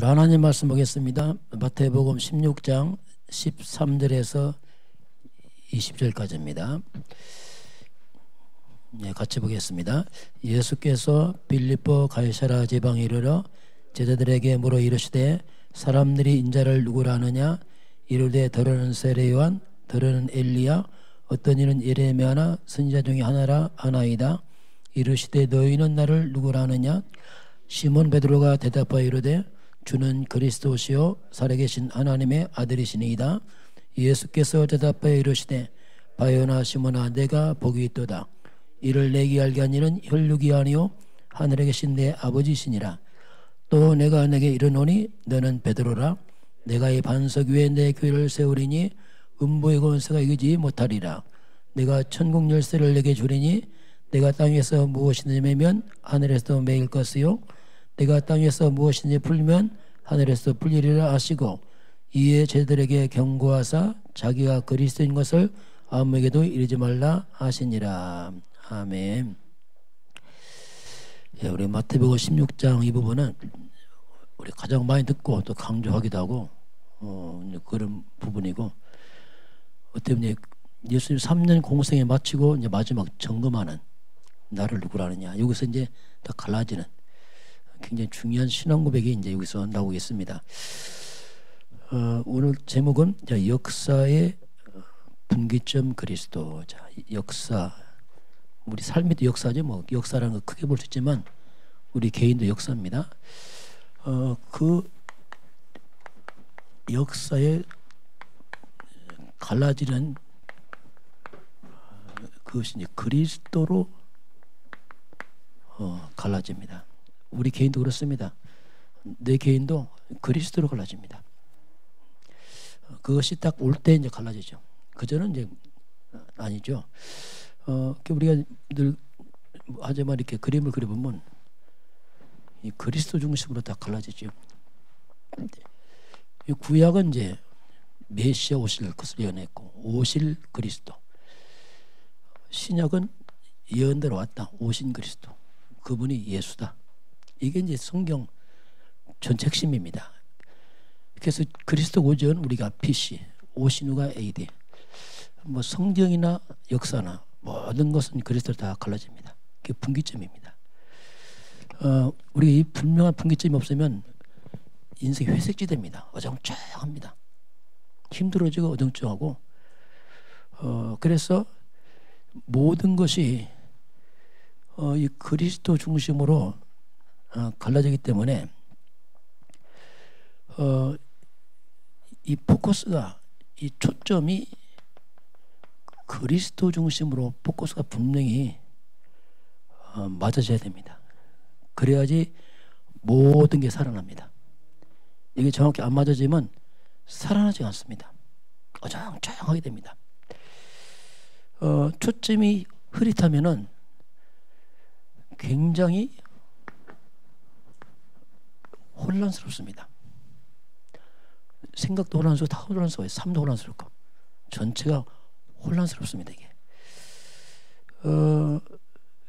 자, 하나님 말씀 보겠습니다. 마태복음 16장 13절에서 20절까지입니다. 네, 같이 보겠습니다. 예수께서 빌립보 가이사랴 지방에 이르러 제자들에게 물어 이르시되 사람들이 인자를 누구라 하느냐? 이르되 더러는 세례 요한, 더러는 엘리야, 어떤 이는 예레미야나 선지자 중에 하나라 하나이다. 이르시되 너희는 나를 누구라 하느냐? 시몬 베드로가 대답하여 이르되 주는 그리스도시요 살아계신 하나님의 아들이시니이다. 예수께서 대답하여 이르시되 바요나 시몬아 내가 복이 있도다. 이를 내게 알게 한 이는 혈육이 아니요 하늘에 계신 내 아버지시니라. 또 내가 내게 이르노니 너는 베드로라. 내가 이 반석 위에 내 교회를 세우리니 음부의 권세가 이기지 못하리라. 내가 천국 열쇠를 내게 주리니 내가 땅에서 무엇이든지 매면 하늘에서 매일 것이요 내가 땅에서 무엇이든지 풀면 하늘에서 풀리리라 하시고 이에 제자들에게 경고하사 자기가 그리스도인 것을 아무에게도 이르지 말라 하시니라. 아멘. 예, 우리 마태복음 16장 이 부분은 우리 가장 많이 듣고 또 강조하기도 하고 그런 부분이고, 어떻게 보면 예수님 3년 공생에 마치고 이제 마지막 점검하는 나를 누구라느냐, 여기서 이제 더 갈라지는 굉장히 중요한 신앙 고백이 이제 여기서 나오고 있습니다. 오늘 제목은 역사의 분기점 그리스도. 자, 역사, 우리 삶이도 역사죠. 뭐 역사라는 거 크게 볼 수 있지만 우리 개인도 역사입니다. 그 역사에 갈라지는 그것이 이제 그리스도로 갈라집니다. 우리 개인도 그렇습니다. 내 개인도 그리스도로 갈라집니다. 그것이 딱 올 때 이제 갈라지죠. 그전은 이제 아니죠. 우리가 늘 하지만 이렇게 그림을 그려보면 이 그리스도 중심으로 다 갈라지죠. 이 구약은 이제 메시아 오실 것을 예언했고 오실 그리스도. 신약은 예언대로 왔다 오신 그리스도. 그분이 예수다. 이게 이제 성경 전체 핵심입니다. 그래서 그리스도 오전 우리가 BC, 오신 후가 AD. 뭐 성경이나 역사나 모든 것은 그리스도로 다 갈라집니다. 그게 분기점입니다. 우리가 이 분명한 분기점이 없으면 인생이 회색지대입니다. 어정쩡합니다. 힘들어지고 어정쩡하고, 그래서 모든 것이 이 그리스도 중심으로 갈라지기 때문에 이 포커스가, 이 초점이 그리스도 중심으로 포커스가 분명히 맞아져야 됩니다. 그래야지 모든 게 살아납니다. 이게 정확히 안 맞아지면 살아나지 않습니다. 어정쩡하게 됩니다. 초점이 흐릿하면은 굉장히 혼란스럽습니다. 생각도 혼란스럽고 다 혼란스러워요. 삶도 혼란스럽고 전체가 혼란스럽습니다. 이게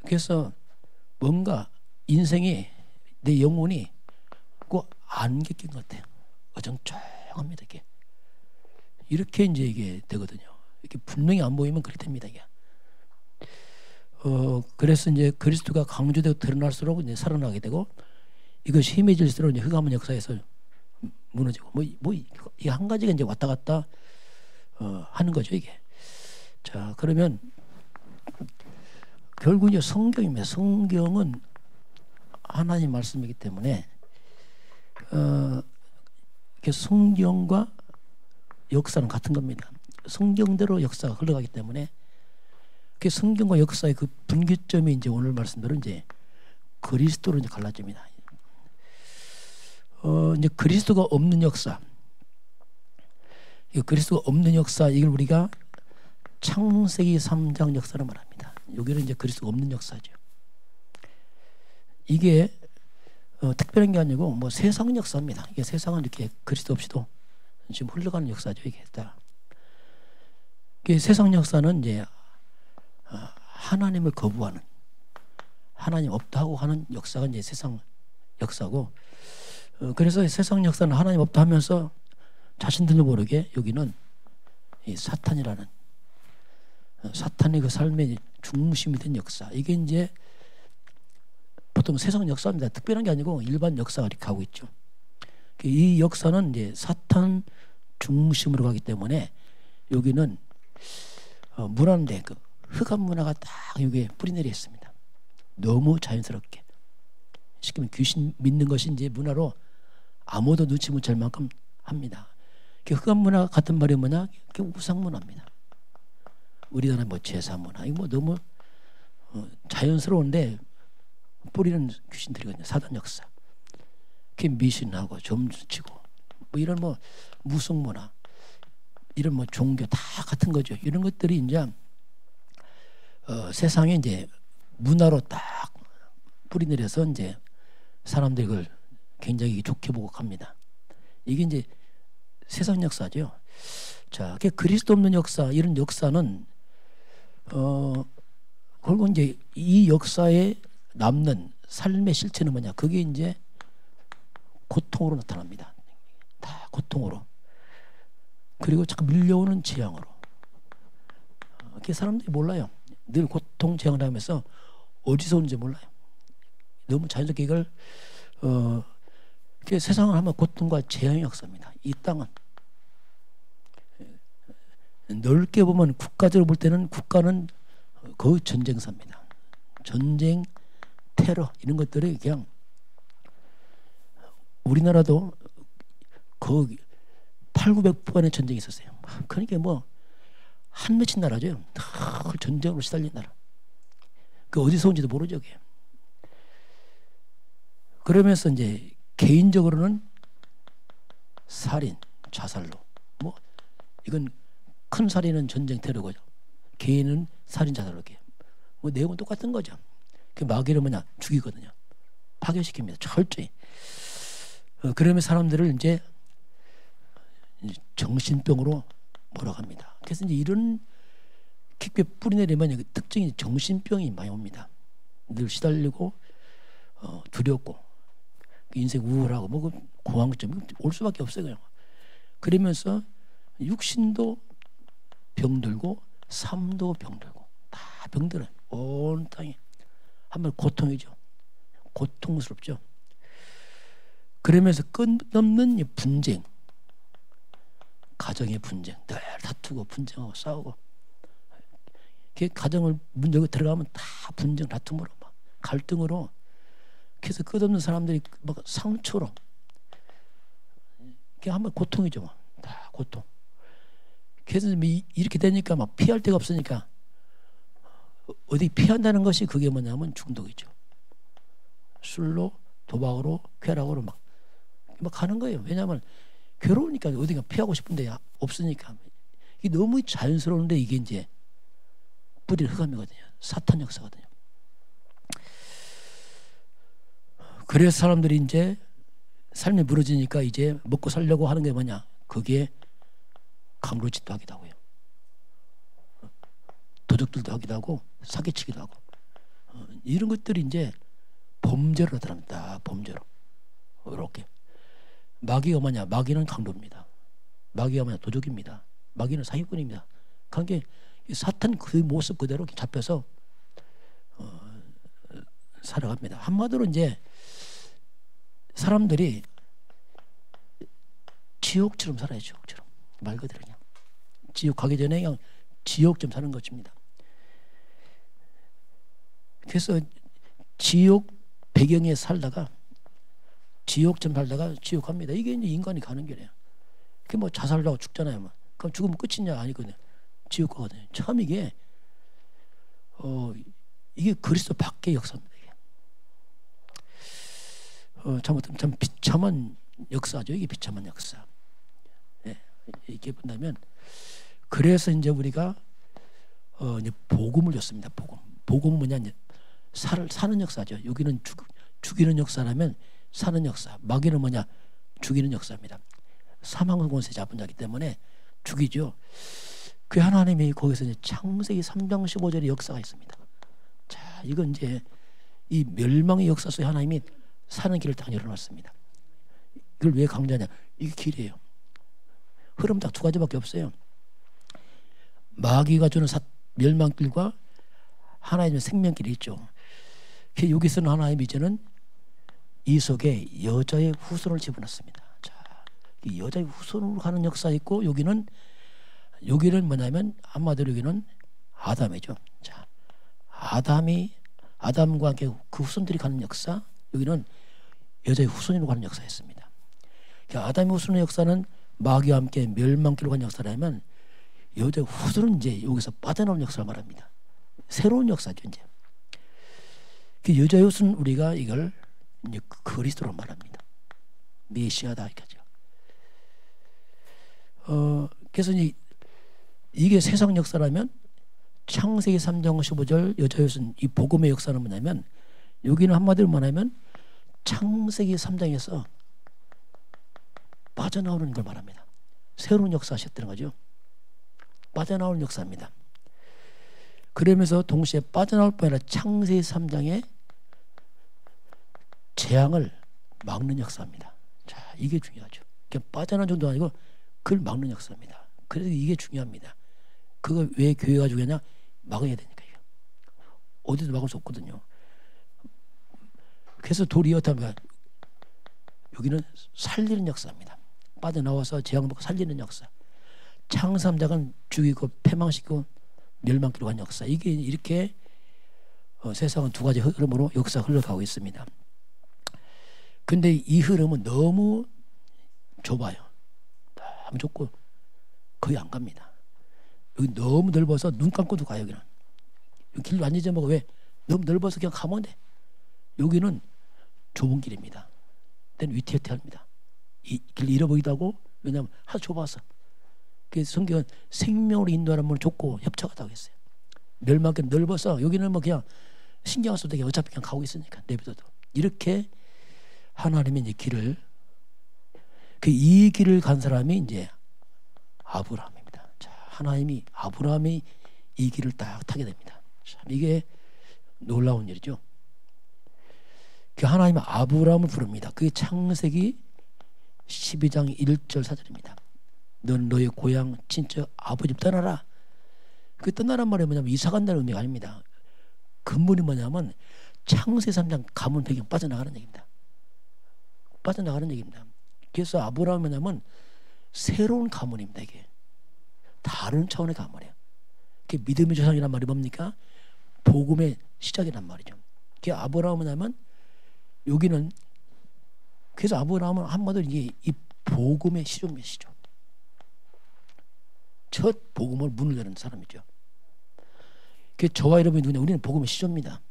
그래서 뭔가 인생이, 내 영혼이 꼭 안개 낀 것 같아요. 어정쩡합니다. 이렇게 이제 이게 되거든요. 이렇게 분명히 안 보이면 그렇게 됩니다. 이게. 그래서 이제 그리스도가 강조되고 드러날수록 이제 살아나게 되고, 이것이 힘해질수록 이제 흑암은 역사에서 무너지고, 이 한 가지가 이제 왔다 갔다 하는 거죠, 이게. 자, 그러면 결국 이제 성경입니다. 성경은 하나님 말씀이기 때문에 성경과 역사는 같은 겁니다. 성경대로 역사가 흘러가기 때문에 그 성경과 역사의 그 분기점이 이제 오늘 말씀대로 이제 그리스도로 이제 갈라집니다. 이제 그리스도가 없는 역사, 그리스도가 없는 역사, 이걸 우리가 창세기 3장 역사로 말합니다. 여기는 이제 그리스도가 없는 역사죠. 이게 특별한 게 아니고 뭐 세상 역사입니다. 이게 세상은 이렇게 그리스도 없이도 지금 흘러가는 역사죠. 이게 다. 세상 역사는 이제 하나님을 거부하는, 하나님 없다고 하는 역사가 이제 세상 역사고, 그래서 세상 역사는 하나님 없다 하면서 자신들도 모르게 여기는 이 사탄이라는 사탄의 그 삶의 중심이 된 역사, 이게 이제 보통 세상 역사입니다. 특별한 게 아니고 일반 역사가 이렇게 가고 있죠. 이 역사는 이제 사탄 중심으로 가기 때문에 여기는 문화인데 그 흑암 문화가 딱 여기에 뿌리내려 있습니다. 너무 자연스럽게. 쉽게 말하면 귀신 믿는 것이 이제 문화로 아무도 눈치 못 챌 만큼 합니다. 흑암 문화 같은 말이 뭐냐? 그게 우상 문화입니다. 우리나라 뭐 제사 문화, 이거 뭐 너무 자연스러운데 뿌리는 귀신들이거든요. 사단 역사. 그게 미신하고 점치고 뭐 이런 뭐 무속 문화, 이런 뭐 종교 다 같은 거죠. 이런 것들이 이제 세상에 이제 문화로 딱 뿌리내려서 이제 사람들이 그걸 굉장히 좋게 보고 갑니다. 이게 이제 세상 역사죠. 자, 그리스도 없는 역사, 이런 역사는 결국 이제 이 역사에 남는 삶의 실체는 뭐냐? 그게 이제 고통으로 나타납니다. 다 고통으로. 그리고 자꾸 밀려오는 재앙으로. 그게 사람들이 몰라요. 늘 고통 재앙을 하면서 어디서 오는지 몰라요. 너무 자연스럽게 이걸 세상을 하면 고통과 재앙의 역사입니다. 이 땅은 넓게 보면 국가적으로 볼 때는 국가는 거의 전쟁사입니다. 전쟁, 테러 이런 것들이 그냥 우리나라도 거의 8,900번의 전쟁이 있었어요. 그러니까 뭐 한 맺힌 나라죠. 전쟁으로 시달린 나라. 그 어디서 온지도 모르죠. 그게. 그러면서 이제 개인적으로는 살인, 자살로 뭐 이건 큰 살인은 전쟁 테러고 개인은 살인 자살로 뭐 내용은 똑같은 거죠. 그 마귀는 뭐냐? 죽이거든요. 파괴시킵니다. 철저히. 그러면 사람들을 이제 정신병으로 몰아갑니다. 그래서 이제 이런 깊게 뿌리내리면 그 특징이 정신병이 많이 옵니다. 늘 시달리고 두렵고 인생 우울하고 뭐 공황증 올 수밖에 없어요. 그냥. 그러면서 육신도 병들고 삶도 병들고 다 병들어요. 온 땅이 한번 고통이죠. 고통스럽죠. 그러면서 끝없는 분쟁, 가정의 분쟁, 늘 다투고 분쟁하고 싸우고, 가정을 문 열고 들어가면 다 분쟁, 다툼으로 막 갈등으로, 그래서 끝없는 사람들이 막 상처로, 그게 한번 고통이죠, 막. 다 고통. 그래서 이렇게 되니까 막 피할 데가 없으니까 어디 피한다는 것이 그게 뭐냐면 중독이죠. 술로, 도박으로, 쾌락으로 막 가는 거예요. 왜냐하면 괴로우니까 어디가 피하고 싶은데 없으니까. 이게 너무 자연스러운데 이게 이제 뿌리를 흑암이거든요. 사탄 역사거든요. 그래서 사람들이 이제 삶이 무너지니까 이제 먹고 살려고 하는 게 뭐냐? 그게 강로짓도 하기도 하고요. 도둑들도 하기도 하고 사기치기도 하고 이런 것들이 이제 범죄로 나타납니다. 범죄로. 이렇게. 마귀가 뭐냐? 마귀는 강도입니다. 마귀가 뭐냐? 도둑입니다. 마귀는 사기꾼입니다. 그게 사탄 그 모습 그대로 잡혀서 살아갑니다. 한마디로 이제 사람들이 지옥처럼 살아요. 지옥처럼. 말 그대로 그냥. 지옥 가기 전에 그냥 지옥처럼 사는 것입니다. 그래서 지옥 배경에 살다가 지옥처럼 살다가 지옥 갑니다. 이게 이제 인간이 가는 길이에요. 그게 뭐 자살도 하고 죽잖아요. 뭐. 그럼 죽으면 끝이냐? 아니거든요. 지옥 가거든요. 참 이게 이게 그리스도 밖의 역사입니다. 이게. 참 비참한 역사죠. 이게 비참한 역사. 네. 이렇게 본다면 그래서 이제 우리가 이제 복음을 줬습니다. 복음은 뭐냐? 이제 사는 역사죠. 여기는 죽이는 역사라면 사는 역사. 마귀는 뭐냐? 죽이는 역사입니다. 사망의 권세 잡은 자이기 때문에 죽이죠. 그 하나님이 거기서 이제 창세기 3장 15절의 역사가 있습니다. 자, 이건 이제 이 멸망의 역사 속에 하나님이 사는 길을 딱 열어놨습니다. 이걸 왜 강조하냐? 이게 길이에요. 흐름 딱 두 가지밖에 없어요. 마귀가 주는 멸망길과 하나님의 생명길이 있죠. 여기서는 하나님이 이제는 이 속에 여자의 후손을 집어넣습니다. 자, 이 여자의 후손으로 가는 역사 있고 여기는 뭐냐면 한마디로 여기는 아담이죠. 자, 아담과 함께 그 후손들이 가는 역사, 여기는 여자의 후손으로 가는 역사였습니다. 아담의 후손의 역사는 마귀와 함께 멸망길로 가는 역사라면 여자의 후손은 이제 여기서 빠져나오는 역사를 말합니다. 새로운 역사죠. 이제 그 여자의 후손은 우리가 이걸 이제 그리스도로 말합니다. 메시아다 이거죠. 그래서 이게 세상 역사라면 창세기 3장 15절 여자의 후손 이 복음의 역사는 뭐냐면 여기는 한마디로 말하면 창세기 3장에서 빠져나오는 걸 말합니다. 새로운 역사 하셨다는 거죠. 빠져나오는 역사입니다. 그러면서 동시에 빠져나올 뿐 아니라 창세기 3장의 재앙을 막는 역사입니다. 자, 이게 중요하죠. 그냥 빠져나온 정도가 아니고 그걸 막는 역사입니다. 그래서 이게 중요합니다. 그거 왜 교회가 중요하냐? 막아야 되니까요. 어디도 막을 수 없거든요. 그래서 도리어타면 여기는 살리는 역사입니다. 빠져나와서 재앙을 먹고 살리는 역사. 창삼작은 죽이고 패망시키고 멸망길로 간 역사. 이게 이렇게 세상은 두 가지 흐름으로 역사가 흘러가고 있습니다. 근데 이 흐름은 너무 좁아요. 너무 좁고 거의 안 갑니다. 여기 너무 넓어서 눈 감고도 가요. 여기는 길 완전히 좁아. 왜? 너무 넓어서 그냥 가면 돼. 여기는 좁은 길입니다. 때는 위태위태합니다. 이 길 잃어보기도 하고 왜냐하면 하도 좁아서. 그래서 성경은 생명으로 인도하는 문을 좁고 협착하다고 했어요. 멸망길 넓어서 여기는 뭐 그냥 신경 안 써도 되게 어차피 그냥 가고 있으니까 내비둬도. 이렇게 하나님의 이제 길을 이 길을 간 사람이 이제 아브라함입니다. 자, 하나님이 아브라함이 이 길을 딱 타게 됩니다. 참 이게 놀라운 일이죠. 하나님은 아브라함을 부릅니다. 그게 창세기 12장 1절 4절입니다. 넌 너의 고향 친척 아버지 떠나라. 그 떠나란 말이 뭐냐면 이사 간다는 의미가 아닙니다. 근본이 뭐냐면 창세기 3장 가문 배경 빠져나가는 얘기입니다. 빠져나가는 얘기입니다. 그래서 아브라함이 뭐냐면 새로운 가문입니다. 이게 다른 차원의 가문이에요. 그게 믿음의 조상이란 말이 뭡니까? 복음의 시작이란 말이죠. 그게 아브라함은 뭐냐면 여기는 그래서 아브라함은 한마디로 이게 이 복음의 시조입니다. 첫 복음을 문을 여는 사람이죠. 그 저와 여러분이 누구냐? 우리는 복음의 시조입니다.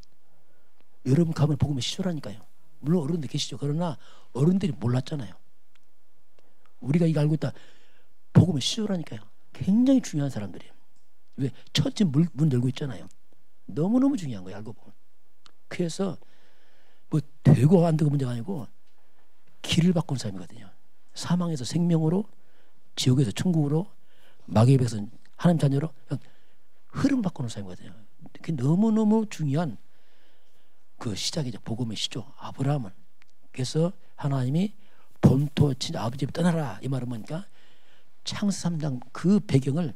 여러분 가면 복음의 시조라니까요. 물론 어른들 계시죠. 그러나 어른들이 몰랐잖아요. 우리가 이거 알고 있다. 복음의 시조라니까요. 굉장히 중요한 사람들이에요. 왜? 첫 문 열고 있잖아요. 너무너무 중요한 거예요. 알고 보면. 그래서 뭐 되고 안 되고 문제가 아니고 길을 바꾼 사람이거든요. 사망에서 생명으로, 지옥에서 천국으로, 마귀의 백에서 하나님 자녀로 흐름 바꾸는 사람이거든요. 그게 너무너무 중요한 그 시작이죠. 복음의 시조 아브라함은. 그래서 하나님이 본토 친자 아버지 집 떠나라 이 말은 뭐니까 창세 3장 그 배경을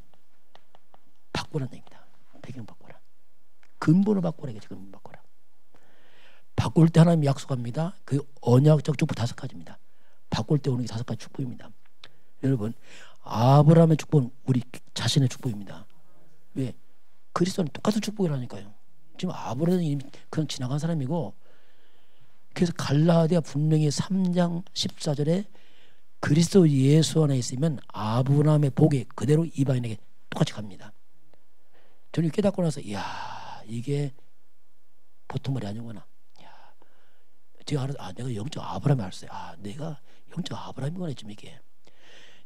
바꾸라는 얘기입니다. 배경 바꾸라. 근본을 바꾸라 이거지. 근본 바꾸라. 바꿀 때 하나님이 약속합니다. 그 언약적 축복 5가지입니다. 바꿀 때 오는 게 5가지 축복입니다. 여러분 아브라함의 축복은 우리 자신의 축복입니다. 왜? 그리스도는 똑같은 축복이라니까요. 지금 아브라함이 이미 그냥 지나간 사람이고 그래서 갈라디아 분명히 3장 14절에 그리스도 예수 안에 있으면 아브라함의 복이 그대로 이방인에게 똑같이 갑니다. 저는 깨닫고 나서 이야 이게 보통 말이 아니구나. 제가 내가 영적 아브라함이 알았어요. 내가 영적 아브라함이구나 지금 이게.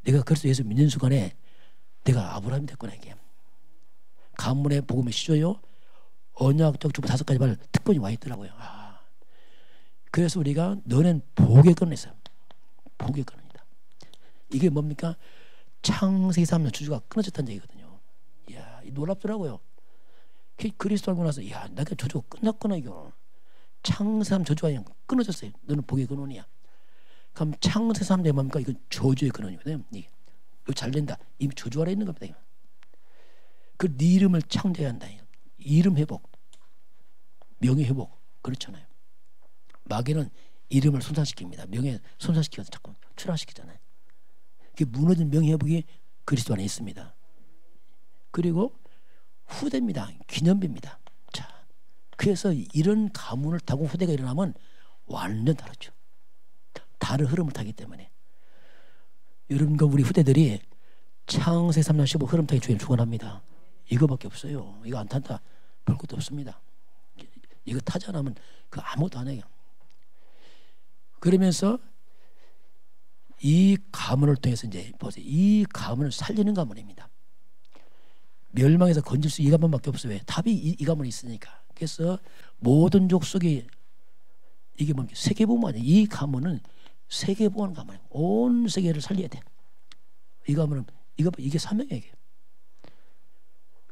내가 그리스도 예수 믿는 순간에 내가 아브라함이 됐구나 이게. 가문의 복음의 시조요. 언약적 축복 5가지 말 특권이 와 있더라고요. 그래서 우리가 너는 복의 근원에 있어요. 복의 근원이다. 이게 뭡니까? 창세기 3년 주주가 끊어졌다는 얘기거든요. 이야, 놀랍더라고요. 그리스도 알고 나서 야, 내가 저주가 끝났구나 이거. 창세 3 저주가 그냥 끊어졌어요. 너는 복의 근원이야. 그럼 창세 3대 뭡니까? 이건 저주의 근원이거든요. 이게 잘 된다. 이미 저주 아래 있는 겁니다. 그 네 이름을 창조해야 한다. 이름 회복, 명예 회복, 그렇잖아요. 마귀는 이름을 손상시킵니다. 명예 손상시켜서 자꾸 추락시키잖아요. 그 무너진 명예 회복이 그리스도 안에 있습니다. 그리고 후대입니다. 기념비입니다. 자, 그래서 이런 가문을 타고 후대가 일어나면 완전 다르죠. 다른 흐름을 타기 때문에 여러분과 우리 후대들이 창세 3장 15 흐름 타기 주님 축원합니다. 이거밖에 없어요. 이거 안 탄다 볼 것도 없습니다. 이거 타지 않으면 그 아무것도 안 해요. 그러면서 이 가문을 통해서 이제 보세요. 이 가문을 살리는 가문입니다. 멸망에서 건질 수 이 가문밖에 없어요. 왜? 답이 이 가문이 있으니까. 그래서 모든 족속이 이게 뭡니까? 세계보험 아니에요. 이 가문은 세계보험 가문이에요. 온 세계를 살려야 돼. 이 가문은 이게 사명이에요.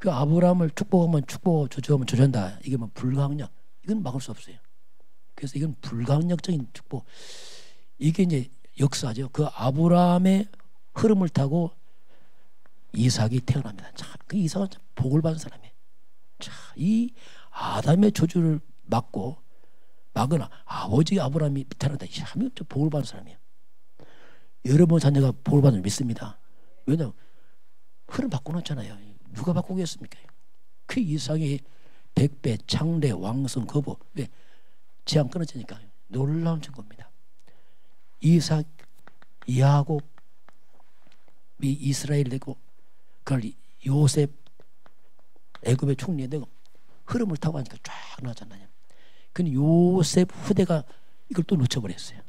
그 아브라함을 축복하면 축복, 저주하면 저주한다. 이게 뭐 불가항력. 이건 막을 수 없어요. 그래서 이건 불가항력적인 축복. 이게 이제 역사죠. 그 아브라함의 흐름을 타고 이삭이 태어납니다. 자, 그 이삭은 복을 받은 사람이에요. 자, 이 아담의 저주를 막거나 아버지 아브라함이 태어났다. 참 복을 받은 사람이에요. 여러분 자녀가 복을 받는 줄 믿습니다. 왜냐하면 흐름 바꿔놨잖아요. 누가 바꾸겠습니까? 그 이삭이 백배, 창대, 왕성, 거부. 왜? 재앙 끊어지니까 놀라운 증거입니다. 이삭, 야곱, 이스라엘 되고 그걸 요셉 애굽의 총리 되고 흐름을 타고 하니까 쫙 나왔잖아요. 근데 요셉 후대가 이걸 또 놓쳐버렸어요.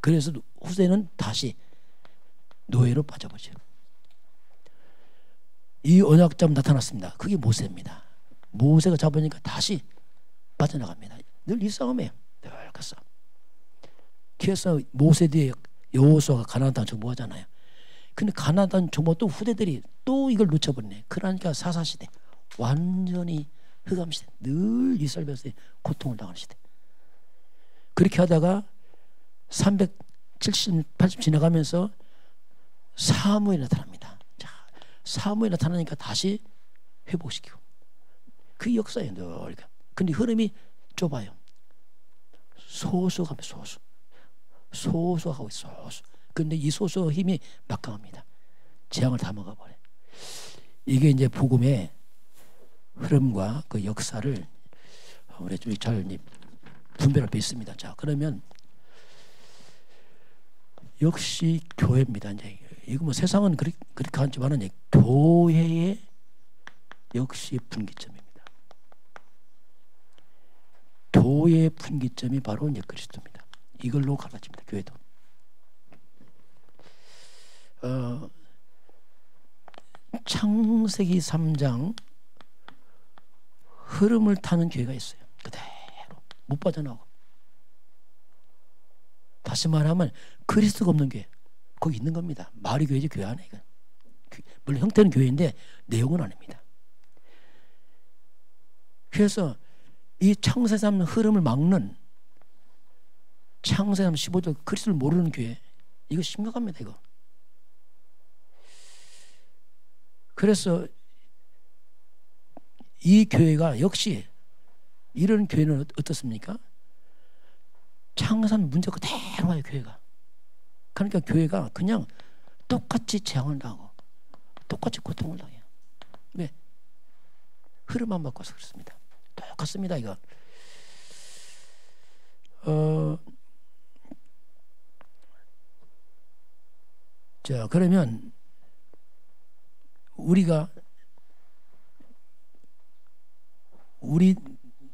그래서 후대는 다시 노예로 빠져버죠. 이 언약 잡음 나타났습니다. 그게 모세입니다. 모세가 잡으니까 다시 빠져나갑니다. 늘 이 싸움이에요. 늘 그 싸움. 그래서 모세 뒤에 여호수아가 가나안 땅 정복하잖아요. 근데 가나안 땅 정복 또 후대들이 또 이걸 놓쳐버리네. 그러니까 사사시대 완전히 흑암시대. 늘 이스라엘 백성이 고통을 당하는 시대. 그렇게 하다가 370, 80 지나가면서 사무엘이 나타납니다. 자, 사무엘이 나타나니까 다시 회복시키고. 그 역사예요. 늘. 근데 흐름이 좁아요. 소수가 소수. 소수가 하고 있어. 소수. 근데 이 소수의 힘이 막강합니다. 재앙을 다 먹어버려. 이게 이제 복음의 흐름과 그 역사를 우리 잘 분별할 수 있습니다. 자, 그러면 역시 교회입니다. 이제 이거 뭐 세상은 그렇게 하지만은 교회의 역시 분기점입니다. 교회의 분기점이 바로 이제 그리스도입니다. 이걸로 갈라집니다. 교회도. 창세기 3장 흐름을 타는 교회가 있어요. 그대로 못 빠져나오고. 다시 말하면 그리스도가 없는 교회 거기 있는 겁니다. 말이 교회지 교회 안에. 물론 형태는 교회인데 내용은 아닙니다. 그래서 이 창세 3장 흐름을 막는 창세 3 15절 그리스도를 모르는 교회 이거 심각합니다. 이거. 그래서 이 교회가 역시 이런 교회는 어떻습니까? 창산 문제 그대로 와요. 교회가. 그러니까 교회가 그냥 똑같이 재앙을 당하고 똑같이 고통을 당해요. 왜? 흐름 안 바꿔서 그렇습니다. 똑같습니다. 이거. 자, 그러면 우리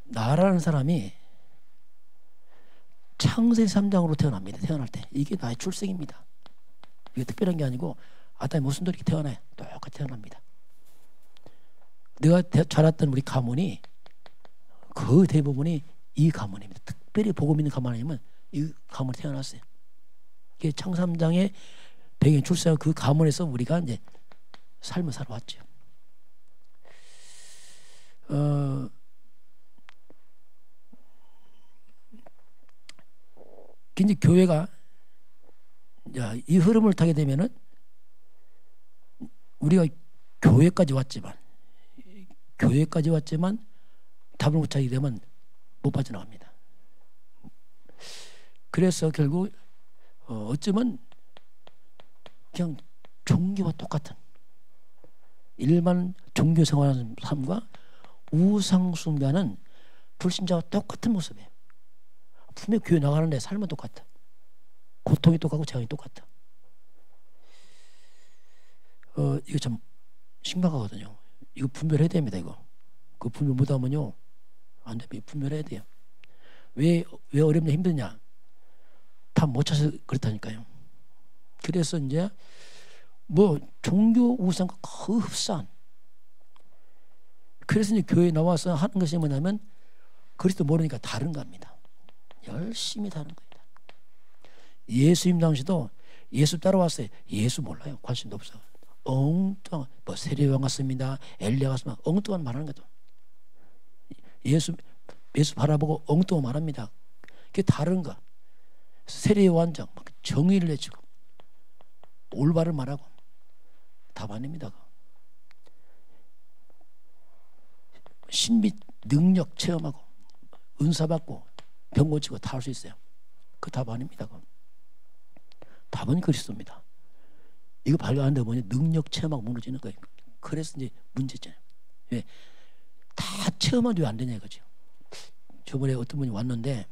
나라는 사람이 창세 3장으로 태어납니다. 태어날 때. 이게 나의 출생입니다. 이게 특별한 게 아니고 아담이 모순대로 이렇게 태어나요. 똑같이 태어납니다. 내가 자랐던 우리 가문이 그 대부분이 이 가문입니다. 특별히 복음 있는 가문 아니면 이 가문에 태어났어요. 이게 창세 3장의 배경 출생 그 가문에서 우리가 이제 삶을 살아왔죠. 이제 교회가 자, 이 흐름을 타게 되면은 우리가 교회까지 왔지만 답을 못 찾게 되면 못 빠져나갑니다. 그래서 결국 어쩌면 그냥 종교와 똑같은 일반 종교 생활하는 삶과 우상 숭배하는 불신자와 똑같은 모습이에요. 분명 교회 나가는데 삶은 똑같아. 고통이 똑같고 재앙이 똑같아. 이거 참 심각하거든요. 이거 분별해야 됩니다. 이거 그 분별 못하면요 안 됩니다. 분별해야 돼요. 왜 어렵냐 힘드냐 다 못 찾아서 그렇다니까요. 그래서 이제 뭐 종교 우상과 거의 흡사한, 그래서 이제 교회에 나와서 하는 것이 뭐냐면 그리스도 모르니까 다른 겁니다. 열심히 다른 겁니다. 예수님 당시도 예수 따라왔어요. 예수 몰라요. 관심도 없어. 엉뚱한 뭐 세례요한 같습니다. 엘리야 같습니다. 엉뚱한 말하는 거죠. 예수 바라보고 엉뚱한 말합니다. 그게 다른 거. 세례요한장 막 정의를 내치고 올바른 말하고 답 아닙니다. 신비 능력 체험하고 은사 받고 병 고치고 다 할 수 있어요. 그 답 아닙니다. 답은 그리스도입니다. 이거 발견하는데 뭐냐 능력 체험하고 무너지는 거예요. 그래서 이제 문제잖아요. 왜? 다 체험하는데 왜 안 되냐 이거죠. 저번에 어떤 분이 왔는데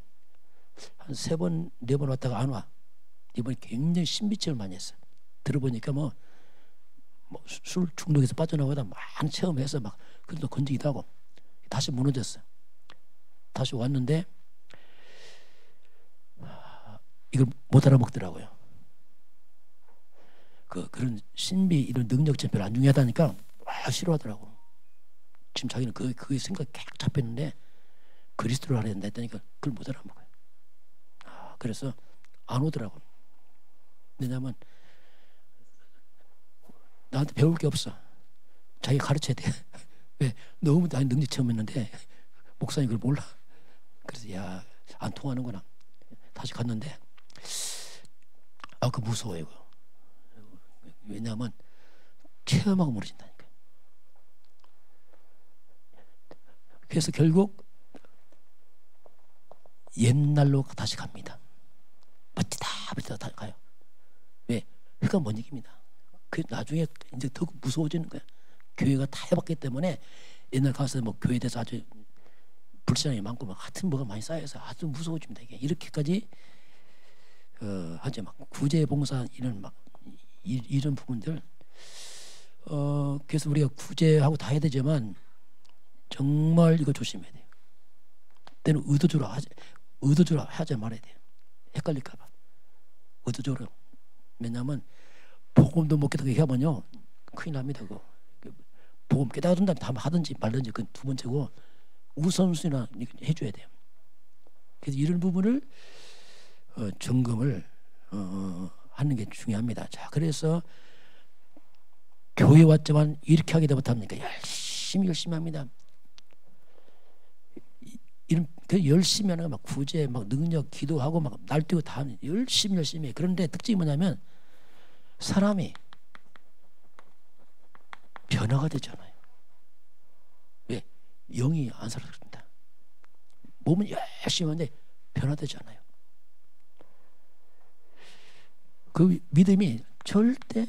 한 3번, 4번 왔다가 안 와. 이번에 굉장히 신비 체험을 많이 했어요. 들어보니까 뭐 술 중독에서 빠져나오다 많은 체험해서 막 그래도 건지기도 하고 다시 무너졌어요. 다시 왔는데 이걸 못 알아먹더라고요. 그런 신비 이런 능력 체험 별로 안 중요하다니까 싫어하더라고. 지금 자기는 그게 생각이 계속 잡혔는데 그리스도를 알아야 된다 했다니까 그걸 못 알아먹어요. 그래서 안 오더라고. 왜냐면 나한테 배울 게 없어. 자기 가르쳐야 돼. 왜? 너무 나는 능력 체험했는데 목사님 그걸 몰라. 그래서 야, 안 통하는구나. 다시 갔는데 그 무서워요. 이거. 왜냐하면 체험하고 모르신다니까. 그래서 결국 옛날로 다시 갑니다. 버티다 다 가요. 왜? 그러니까 못 이깁니다. 그 나중에 이제 더 무서워지는 거야. 교회가 다 해봤기 때문에 옛날 가서 뭐 교회에 대해서 아주 불신앙이 많고 막 하여튼 뭐가 많이 쌓여서 아주 무서워집니다. 이게 이렇게까지 하죠. 막 구제봉사 이런 부분들 그래서 우리가 구제하고 다 해야 되지만 정말 이거 조심해야 돼요. 때는 의도적으로 하지 말아야 돼요. 헷갈릴까 봐. 의도적으로. 왜냐하면 복음도 못 깨닫게 하면요 큰일 납니다. 그거. 복음 깨닫은 다음에 하든지 말든지 그 두 번째고 우선순위나 해줘야 돼요. 그래서 이런 부분을 점검을 하는 게 중요합니다. 자, 그래서 교회 왔지만 이렇게 하게 되면 어떡합니까? 열심히 합니다. 이런 열심히 하는 거 막 구제, 막 능력, 기도하고 막 날뛰고 다 열심히 해. 그런데 특징이 뭐냐면 사람이 변화가 되잖아요. 왜? 영이 안 살아납니다. 몸은 열심히 하는데 변화되지 않아요. 그 믿음이 절대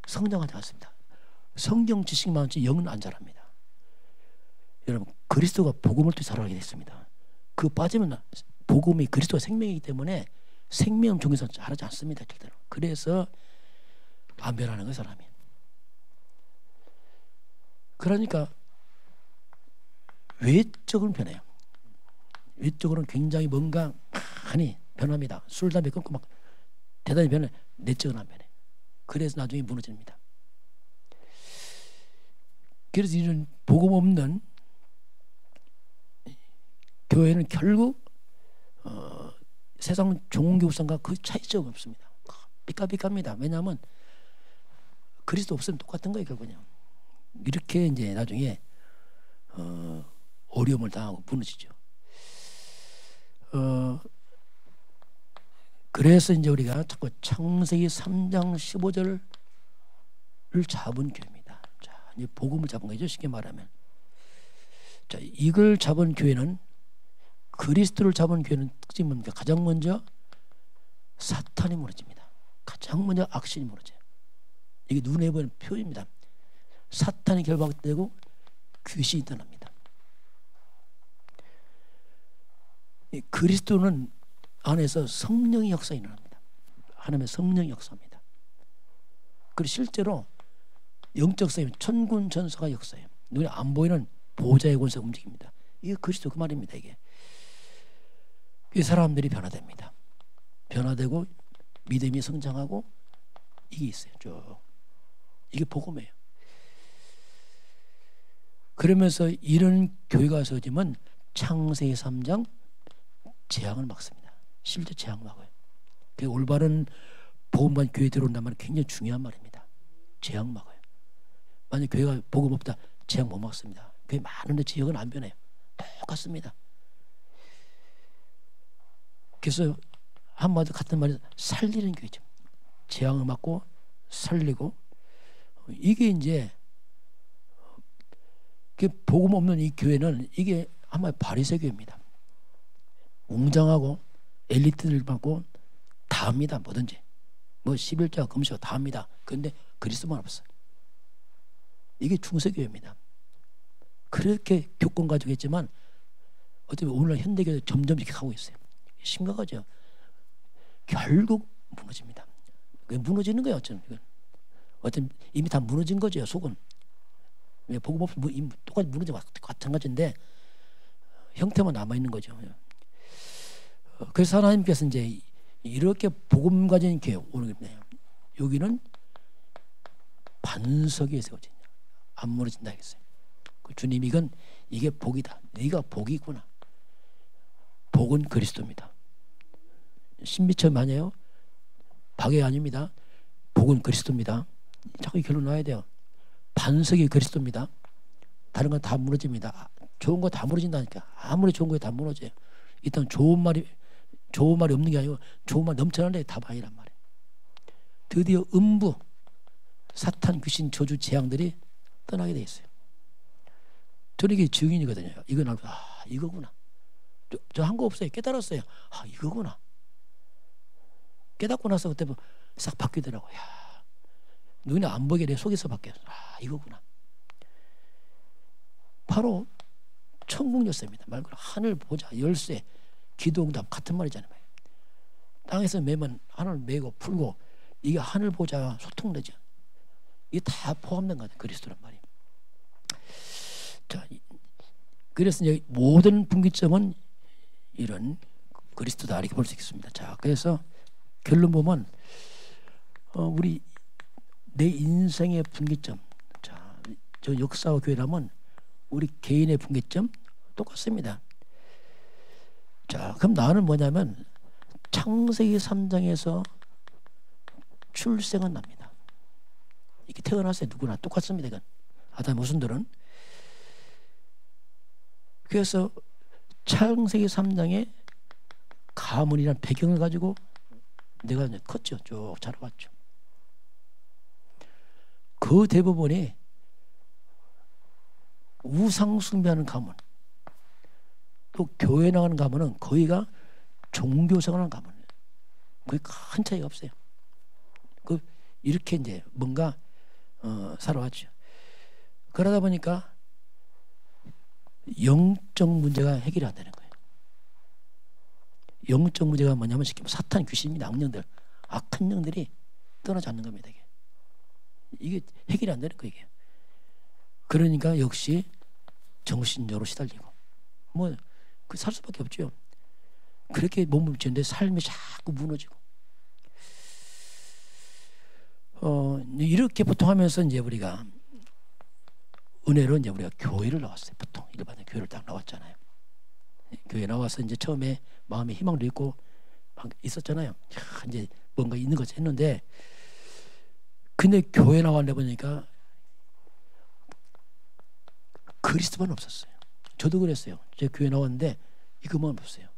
성장하지 않습니다. 성경 지식만 많지 영은 안 자랍니다. 여러분 그리스도가 복음을 통해 살아가게 됐습니다. 그 빠지면 복음이 그리스도가 생명이기 때문에 생명 중에서 자라지 않습니다. 절대로. 그래서 안 변하는 거예요 사람이. 그러니까 외적으로는 변해요. 외적으로는 굉장히 뭔가 많이 변합니다. 술, 담배 끊고 막 대단히 변해. 내적은 안 변해. 그래서 나중에 무너집니다. 그래서 이런 복음 없는 교회는 결국 세상 종교상과 그 차이점이 없습니다. 삐까삐까입니다. 왜냐하면 그리스도 없으면 똑같은 거예요. 결국은. 이렇게 이제 나중에 어려움을 당하고 무너지죠. 그래서 이제 우리가 자꾸 창세기 3장 15절을 잡은 교회입니다. 자, 이제 복음을 잡은 거죠. 쉽게 말하면. 자, 이걸 잡은 교회는, 그리스도를 잡은 교회는 특징이 뭡니까? 가장 먼저 사탄이 무너집니다. 가장 먼저 악신이 무너져요. 이게 눈에 보이는 표입니다. 사탄이 결박되고 귀신이 떠납니다. 그리스도는 안에서 성령의 역사가 일어납니다. 하나님의 성령의 역사입니다. 그리고 실제로 영적 싸움, 천군 천사가 역사예요. 눈에 안 보이는 보좌의 권세가 움직입니다. 이게 그리스도 그 말입니다. 이게 이 사람들이 변화됩니다. 변화되고 믿음이 성장하고 이게 있어요. 쭉 이게 복음이에요. 그러면서 이런 교회가 세워지면 창세기 3장 재앙을 막습니다. 실제 재앙 막아요. 그 올바른 복음만 교회 들어온다는 말은 굉장히 중요한 말입니다. 재앙 막아요. 만약 교회가 복음 없다, 재앙 못 막습니다. 교회 많은데 지역은 안 변해요. 똑같습니다. 그래서 한마디 같은 말이 살리는 교회죠. 재앙을 막고 살리고, 이게 이제 복음 없는 이 교회는 이게 한마디 바리새 교회입니다. 웅장하고 엘리트들 받고 다 합니다. 뭐든지 뭐 11자 금식 다 합니다. 그런데 그리스도만 없어요. 이게 중세교회입니다. 그렇게 교권 가지고 있지만 어떻게 오늘날 현대교회 점점 이렇게 가고 있어요. 심각하죠. 결국 무너집니다. 무너지는 거예요. 어쩌면 이미 다 무너진 거죠. 속은 복음 없으면 똑같이 무너지고 마찬가지인데 형태만 남아 있는 거죠. 그래서 하나님께서 이제 이렇게 복음 가진 교회 오는 거예요. 여기는 반석에 세워진다. 안 무너진다 했어요. 주님, 이건 이게 복이다. 네가 복이 있구나. 복은 그리스도입니다. 신비처럼 아니에요. 박애 아닙니다. 복은 그리스도입니다. 자꾸 이 결론 나야 돼요. 반석이 그리스도입니다. 다른 건 다 무너집니다. 좋은 거 다 무너진다니까. 아무리 좋은 거에 다 무너져요. 일단 좋은 말이 없는 게 아니고 좋은 말 넘쳐나는 게 답 아니란 말이에요. 드디어 음부, 사탄, 귀신, 저주, 재앙들이 떠나게 돼 있어요. 저는 이게 증인이거든요. 이거 나도 이거구나. 저 한 거 없어요. 깨달았어요. 이거구나. 깨닫고 나서 그때 싹 바뀌더라고요. 눈에 안 보이게 내 속에서 바뀌었어. 이거구나. 바로 천국 열쇠입니다. 말 그대로 하늘 보자, 열쇠, 기도응답 같은 말이잖아요. 땅에서 매면 하늘 매고 풀고, 이게 하늘 보자와 소통되죠. 이게 다 포함된 거죠. 그리스도란 말이에요. 자, 그래서 이제 모든 분기점은 이런 그리스도다 이렇게 볼 수 있겠습니다. 자, 그래서 결론 보면 우리 내 인생의 분기점, 자, 저 역사와 교회라면 우리 개인의 분기점 똑같습니다. 자, 그럼 나는 뭐냐면 창세기 3장에서 출생은 납니다. 이렇게 태어났어요. 누구나 똑같습니다. 이건 아담 모순들은. 그래서 창세기 3장에 가문이라는 배경을 가지고 내가 이제 컸죠. 쭉 자라왔죠. 그 대부분이 우상 숭배하는 가문, 또 교회 나가는 가문은 거의가 종교생활하는 가문이에요. 거의 큰 차이가 없어요. 이렇게 이제 뭔가 살아왔죠. 그러다 보니까 영적 문제가 해결이 안 되는 거예요. 영적 문제가 뭐냐면 쉽게 사탄, 귀신입니다. 악령들, 악한 영들이 떠나지 않는 겁니다. 이게 해결이 안 되는 거예요. 이게. 그러니까 역시 정신적으로 시달리고 살 수밖에 없죠. 그렇게 몸을 지는데 삶이 자꾸 무너지고 이렇게 보통 하면서 이제 우리가 은혜로 이제 우리가 교회를 나왔어요. 보통 일반적인 교회를 딱 나왔잖아요. 교회 나와서 이제 처음에 마음에 희망을 잃고 막 있었잖아요. 이제 뭔가 있는 거지 했는데, 근데 교회 나왔다 보니까 그리스도만 없었어요. 저도 그랬어요. 제가 교회 나왔는데 이것만 없어요.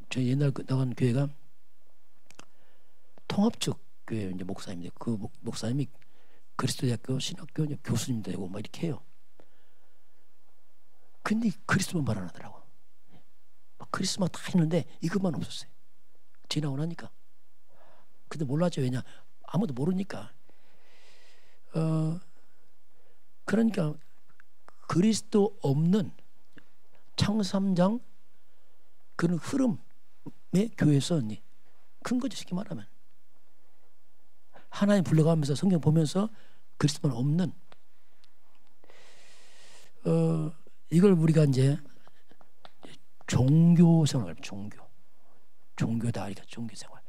저 옛날 나간 교회가 통합측교회 이제 목사님인데 그 목사님이 그리스도대학교 신학교 교수님도 되고 막 이렇게 해요. 근데 그리스도만 말 안 하더라고. 막 그리스도만 다 했는데 이것만 없었어요. 지나고 나니까. 근데 몰랐죠. 왜냐? 아무도 모르니까. 그러니까 그리스도 없는 창세 3장 그런 흐름의 교회에서 큰 거죠. 쉽게 말하면. 하나님 불러가면서 성경 보면서 그리스도만 없는 이걸 우리가 이제 종교 생활, 종교다. 그러니까 종교 생활.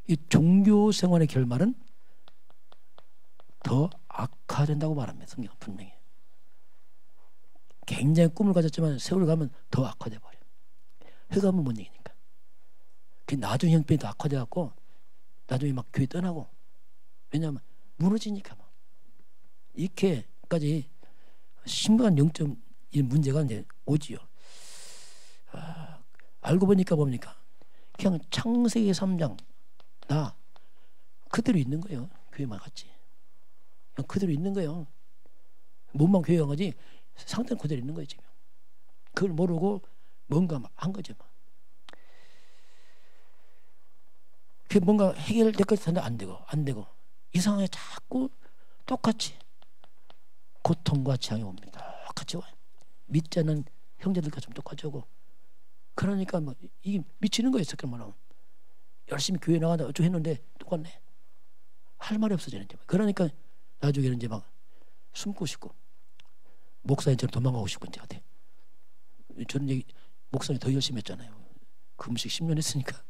이 종교 생활의 결말은 더 악화된다고 말합니다. 성경 분명히. 굉장히 꿈을 가졌지만 세월 가면 더 악화돼 버려. 해가면 못 얘기니까. 그 나중에 형편이 더 악화돼 갖고 나중에 막 교회 떠나고. 왜냐하면 무너지니까 막. 이렇게까지 심각한 영적 문제가 이제 오지요. 알고 보니까 뭡니까? 그냥 창세기 3장 나 그대로 있는 거예요. 교회만 갔지. 그냥 그대로 있는 거예요. 몸만 교회 간 거지 상태는 그대로 있는 거예요 지금. 그걸 모르고 뭔가 한 거죠. 그 뭔가 해결될 것 같은데 안 되고 이상하게 자꾸 똑같이 고통과 재앙이 옵니다. 똑같이 와요. 믿지 않는 형제들과 좀 똑같이 오고. 그러니까 뭐 이게 미치는 거예요. 그런 말하면 열심히 교회 나가다 어쩌고 했는데 똑같네. 할 말이 없어지는 거예요. 그러니까 나중에는 이제 막 숨고 싶고 목사님처럼 도망가고 싶고 이제 같아. 저는 이제 목사님 더 열심히 했잖아요. 금식 10년 했으니까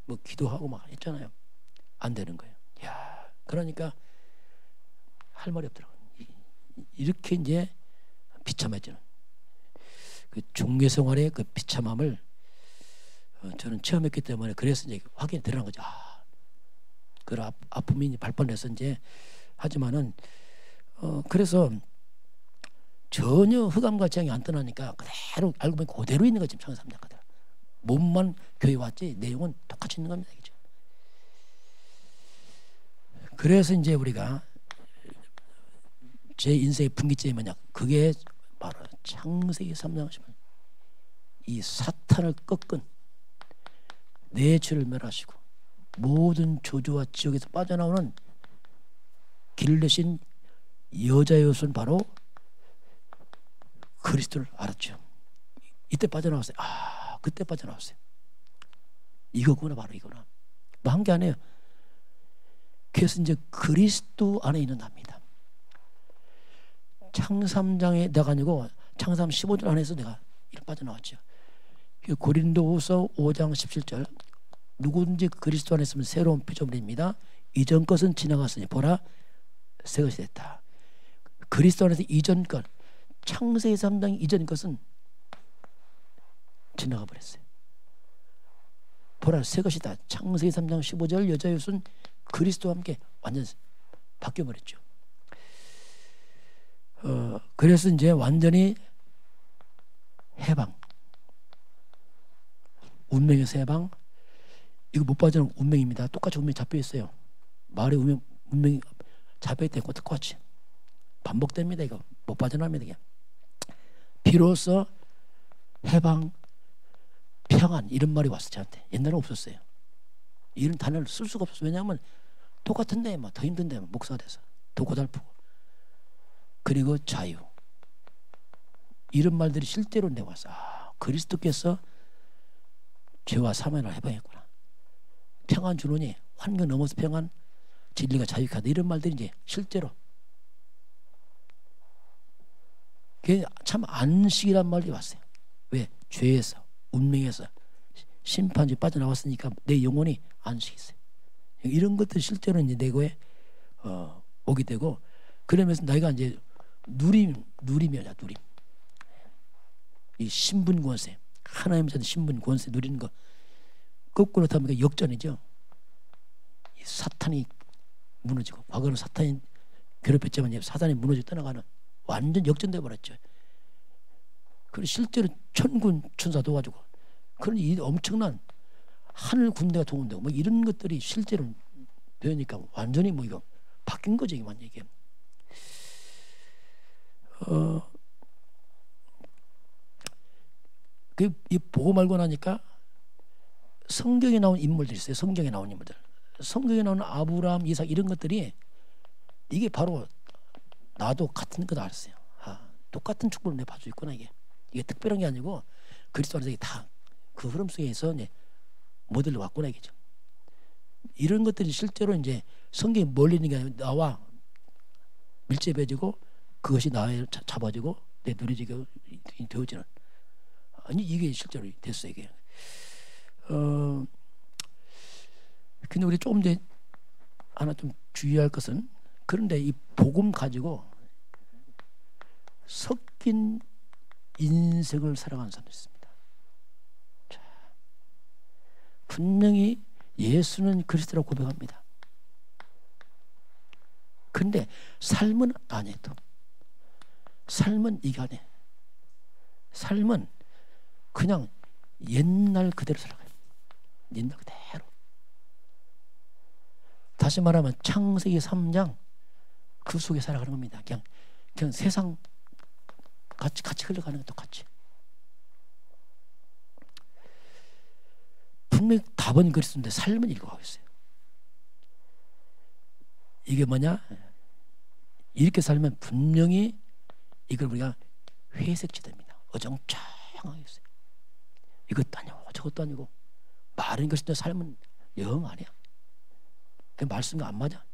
뭐 기도하고 막 했잖아요. 안 되는 거예요. 야, 그러니까 할 말이 없더라고요. 이렇게 이제 비참해지는 그 종교 생활의 그 비참함을 저는 체험했기 때문에 그래서 이제 확인이 드러난 거죠. 그 아픔이 발판해서 이제 하지만은 그래서 전혀 흑암과 재앙이 안 떠나니까 그대로 알고 보니 그대로 있는 거지. 창세 3장 그대로. 몸만 교회 왔지 내용은 똑같이 있는 겁니다. 그죠? 그래서 이제 우리가 제 인생의 분기점이 뭐냐? 그게 바로 창세기 3장 이 사탄을 꺾은 내 죄를 멸하시고 모든 저주와 지옥에서 빠져나오는 길을 내신 여자였은 바로 그리스도를 알았죠. 이때 빠져나왔어요. 그때 빠져나왔어요. 이거구나, 바로 이거나. 뭐 한 게 아니에요. 그래서 이제 그리스도 안에 있는 답니다. 창세 3장에 내가 아니고 창세 15절 안에서 내가 이렇게 빠져나왔죠. 고린도후서 5장 17절 누구든지 그리스도 안에 있으면 새로운 피조물입니다. 이전 것은 지나갔으니 보라 새 것이 됐다. 그리스도 안에서 이전 것 창세기 3장 이전 것은 지나가 버렸어요. 보라 새 것이다. 창세기 3장 15절 여자의 옷은 그리스도와 함께 완전 바뀌어 버렸죠. 그래서 이제 완전히 해방, 운명에서 해방. 이거 못 빠지는 운명입니다. 똑같이 운명이 잡혀 있어요. 말의 운명이 잡혀 있고 똑같이 반복됩니다. 이거 못 빠져나옵니다. 이게. 비로소 해방, 평안 이런 말이 왔어요. 저한테. 옛날에 없었어요. 이런 단어를 쓸 수가 없었어요. 왜냐하면 똑같은데 뭐 더 힘든데 목사가 돼서 더 고달프고. 그리고 자유. 이런 말들이 실제로 내가 왔어. 그리스도께서 죄와 사망을 해방했구나. 평안 주노니 환경 넘어서 평안, 진리가 자유하다. 이런 말들이 이제 실제로. 그게 참 안식이란 말이 왔어요. 왜? 죄에서, 운명에서, 심판이 빠져나왔으니까 내 영혼이 안식이 있어요. 이런 것들 실제로 이제 내 거에 오게 되고, 그러면서 내가 이제 누림이야, 누림. 이 신분 권세, 하나님 자는 신분 권세 누리는 거. 거꾸로 하면 역전이죠. 이 사탄이 무너지고, 과거는 사탄이 괴롭혔지만 이제 사탄이 무너져 떠나가는 완전 역전돼 버렸죠. 그리고 실제로 천군 천사 도와주고, 그런 이 엄청난 하늘 군대가 동원되고 뭐 이런 것들이 실제로 되니까 완전히 뭐 이거 바뀐 거죠, 이만 이게. 이 보고 말고 나니까 성경에 나온 인물들이 있어요. 성경에 나온 인물들. 성경에 나오는 아브라함, 이삭 이런 것들이 이게 바로 나도 같은 거다 알았어요. 똑같은 축복을 내가 봐주고 있구나 이게. 이게 특별한 게 아니고 그리스도 안에서 다 그 흐름 속에서 이제 모델로 왔구나 이게죠. 이런 것들이 실제로 이제 성경이 멀리 있는 게 아니라 나와 밀접해지고 그것이 나에 잡아지고 내 누리지게 되어지는. 아니 이게 실제로 됐어요 이게. 근데 우리 조금 더 하나 좀 주의할 것은 그런데 이 복음 가지고 섞인 인생을 살아가는 사람도 있습니다. 자, 분명히 예수는 그리스도라고 고백합니다. 그런데 삶은 안 해도 삶은 이게 안 해. 삶은 그냥 옛날 그대로 살아가요. 옛날 그대로. 다시 말하면 창세기 3장 그 속에 살아가는 겁니다. 그냥 세상 같이 흘러가는 것도 같이. 분명히 답은 그리스도인데 삶은 읽어가고 있어요. 이게 뭐냐? 이렇게 살면 분명히 이걸 우리가 회색지대입니다. 어정쩡하게 있어요. 이것도 아니고 저것도 아니고 말은 그리스도인데 삶은 영 아니야. 그 말씀과 안 맞아.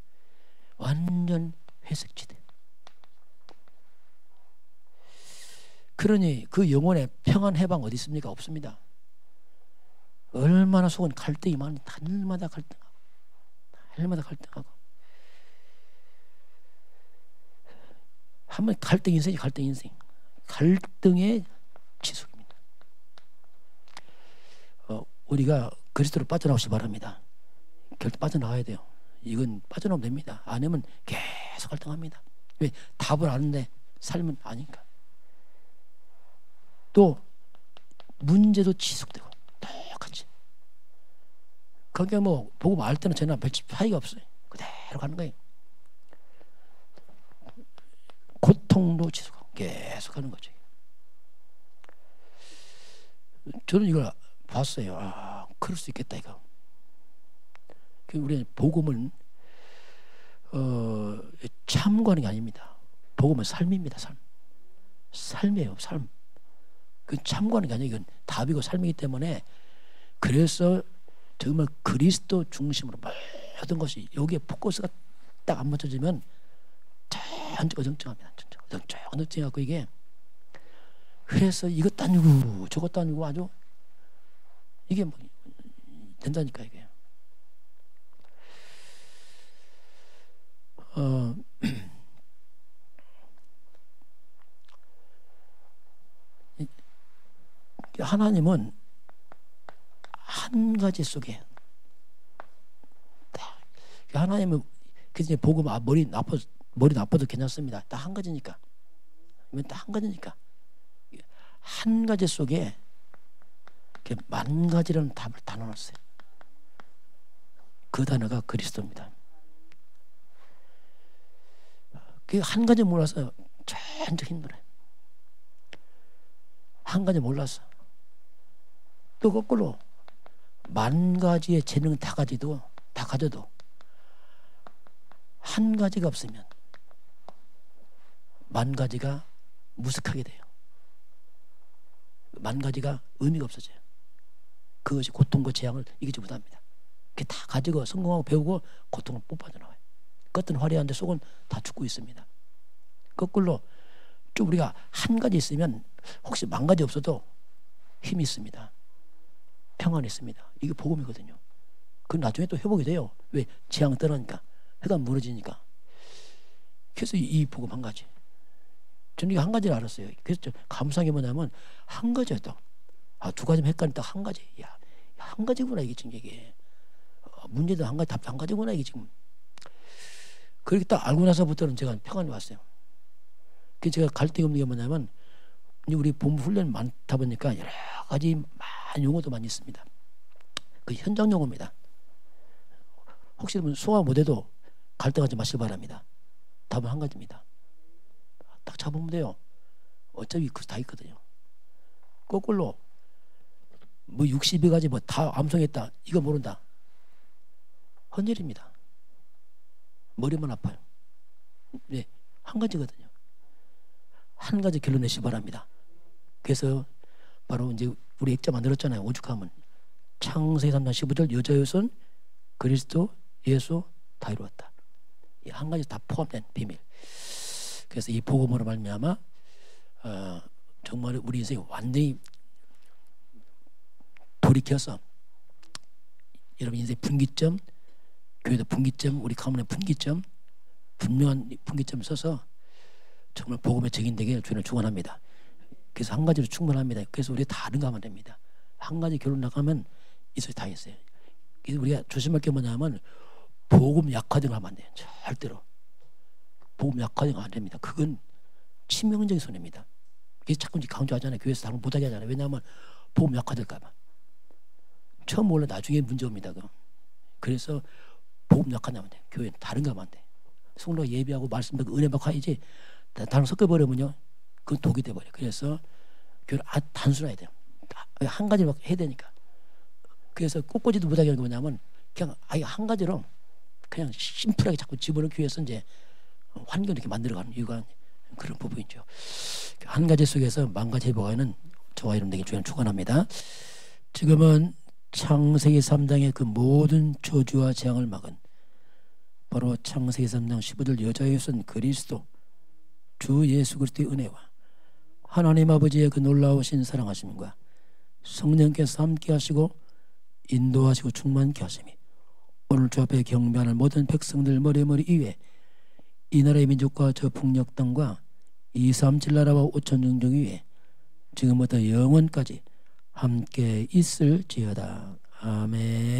완전 회색지대. 그러니 그 영혼의 평안 해방 어디 있습니까? 없습니다. 얼마나 속은 갈등이 많은 날마다 갈등하고 날마다 갈등하고 한번 갈등 인생이 갈등 인생. 갈등의 지속입니다. 우리가 그리스도로 빠져나오시기 바랍니다. 결국 빠져나와야 돼요. 이건 빠져나오면 됩니다. 아니면 계속 갈등합니다. 왜? 답을 아는데 삶은 아니니까. 또 문제도 지속되고 똑같이. 그게 뭐 보고 말 때는 저나 별 차이가 없어요. 그대로 가는 거예요. 고통도 지속하고 계속 하는 거죠. 저는 이걸 봤어요. 그럴 수 있겠다 이거. 우리는 복음은 참고하는 게 아닙니다. 복음은 삶입니다. 삶이에요. 삶. 그 참고하는 게 아니에요. 이건 답이고 삶이기 때문에 그래서 정말 그리스도 중심으로 모든 것이 여기에 포커스가 딱 안 맞춰지면 어정쩡합니다. 어정쩡하고 이게 그래서 이것도 아니고 저것도 아니고 아주 이게 뭐 된다니까 이게. 하나님은 한 가지 속에 하나님은 그냥 복음 머리 나빠도 괜찮습니다. 딱 한 가지니까. 딱 한 가지니까. 한 가지 속에 만 가지라는 답을 다 넣어놨어요. 그 단어가 그리스도입니다. 그 한 가지 몰라서 전적 힘들어요. 한 가지 몰라서. 또 거꾸로 만 가지의 재능 다 가져도 한 가지가 없으면 만 가지가 무색하게 돼요. 만 가지가 의미가 없어져요. 그것이 고통과 재앙을 이기지 못합니다. 그게 다 가지고 성공하고 배우고 고통을 못 빠져나와요. 겉은 화려한데 속은 다 죽고 있습니다. 거꾸로 좀 우리가 한 가지 있으면 혹시 만 가지 없어도 힘이 있습니다. 평안이 있습니다. 이게 복음이거든요. 그 나중에 또 회복이 돼요. 왜? 재앙 떠나니까. 해가 무너지니까. 그래서 이 복음 한 가지. 저는 이거 한 가지를 알았어요. 그래서 좀 감사한 게 뭐냐면 한 가지였다. 두 가지면 헷갈린다. 한 가지. 야, 한 가지구나 이게 지금 이게. 문제도 한 가지, 답도 한 가지구나 이게 지금. 그렇게 딱 알고 나서부터는 제가 평안이 왔어요. 그래서 제가 갈등이 없는 게 뭐냐면 우리 본부 훈련이 많다 보니까 여러 가지 많은 용어도 많이 있습니다. 그 현장 용어입니다. 혹시 소화 못해도 갈등하지 마시기 바랍니다. 답은 한 가지입니다. 딱 잡으면 돼요. 어차피 그 다 있거든요. 거꾸로 뭐 62가지 뭐 다 암송했다. 이거 모른다. 헌일입니다. 머리만 아파요. 네, 한 가지거든요. 한 가지 결론 내시기 바랍니다. 그래서 바로 이제 우리 액자 만들었잖아요. 오죽하면 창세기 3장 15절 여자여손 그리스도 예수 다 이루었다. 이 한 가지 다 포함된 비밀. 그래서 이 복음으로 말미암아 정말 우리 인생이 완전히 돌이켜서 여러분 인생 분기점, 교회도 분기점, 우리 가문의 분기점, 분명한 분기점 서서 정말 복음의 증인되게 주님을 축원합니다. 그래서 한 가지로 충분합니다. 그래서 우리 다른 거 하면 됩니다. 한 가지 결론 나가면 이소리 다 했어요. 그래서 우리가 조심할 게 뭐냐면 복음 약화되는 하면 안 돼요. 절대로. 복음 약화되는 안 됩니다. 그건 치명적인 손해입니다. 그래서 자꾸 강조하잖아요. 교회에서 다른 못하게 하잖아요. 왜냐하면 복음 약화될까 봐. 처음 몰라 나중에 문제 옵니다. 그래서 복음 약화되면 돼요. 교회는 다른 거 하면 안 돼. 성도가 예배하고 말씀 듣고 은혜 받고 해야지 다른 섞어버리면요. 그건 독이 돼버려요. 그래서 교회는 단순해야 돼요. 한 가지만 해야 되니까. 그래서 꽂고지도 못하게 하는 게 뭐냐면 그냥 아예 한 가지로 그냥 심플하게 자꾸 집어넣기 위해서 이제 환경을 이렇게 만들어가는 이유가 그런 부분이죠. 한 가지 속에서 만 가지 해보가는 저와 여러분에게 주님 축원합니다. 지금은 창세기 3장의 그 모든 저주와 재앙을 막은 바로 창세기 3장 15절 여자의 손 그리스도 주 예수 그리스도의 은혜와 하나님 아버지의 그 놀라우신 사랑하심과 성령께서 함께 하시고 인도하시고 충만케 하심이 오늘 주 앞에 경배하는 모든 백성들 머리 위에 이 나라의 민족과 저 북녘 땅과 237 나라와 5천 종족 위에 지금부터 영원까지 함께 있을지어다. 아멘.